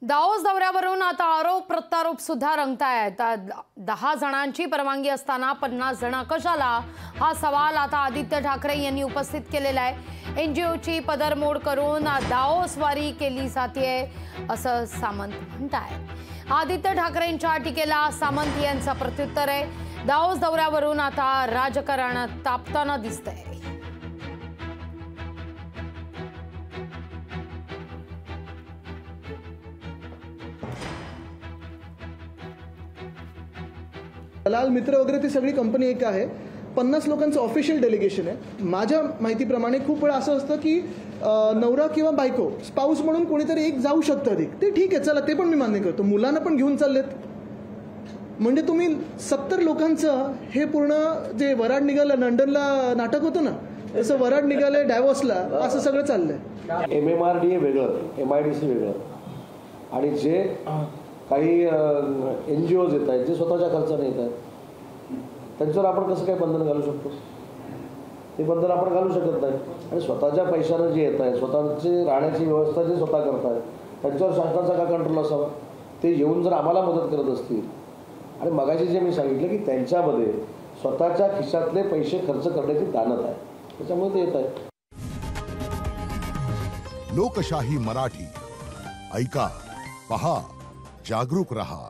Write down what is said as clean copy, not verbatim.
Davos दौऱ्यावरून आता आरोप प्रत्यारोप सुद्धा रंगतायत। 10 जणांची परवानगी असताना 50 जण कशाला, हा सवाल आता आदित्य ठाकरे यांनी उपस्थित केलेला आहे। एनजीओची पदरमोड करून दाओसवारी केली जाते असं सामंत म्हणतायत। आदित्य ठाकरेंच्या टीकेला सामंत यांचा प्रत्युत्तर आहे। दाओस दौऱ्यावरून आता राजकारण तापताना दिसतंय। दलाल मित्र वगैरे ती सगळी कंपनी एक आहे। 50 लोकांचं ऑफिशियल डेलिगेशन आहे। माझ्या माहितीप्रमाणे खूप वेळा असं असतं की नवरा किंवा बायको स्पाऊस म्हणून कोणीतरी एक जाऊ शकतं अधिक, ते ठीक आहे, चला ते पण मी मान्य करतो। मुलांना पण घेऊन चाललेत म्हणजे तुम्ही 70 लोकांचं हे पूर्ण जे वराड निघालं, लंडनला नाटक होतं ना, तसं वराड निघालंय डायव्हर्सला, असं सगळं चाललंय। MMRDA वेगळं, MIDC वेगळं, आणि जे काही NGOज येत आहेत जे स्वतःच्या खर्चाने येत आहेत त्यांच्यावर आपण कसं काय बंधन घालू शकतो? ते बंधन आपण घालू शकत नाही। आणि स्वतःच्या पैशानं जे येत आहे, स्वतःची राहण्याची व्यवस्था जे स्वतः करतायत त्यांच्यावर शासनाचा का कंट्रोल असावा? ते येऊन जर आम्हाला मदत करत असतील, आणि मगाशी जे मी सांगितलं की त्यांच्यामध्ये स्वतःच्या खिशातले पैसे खर्च करण्याची दानत आहे, त्याच्यामुळे ते येत आहे। लोकशाही मराठी ऐका, पहा, जागरूक रहा।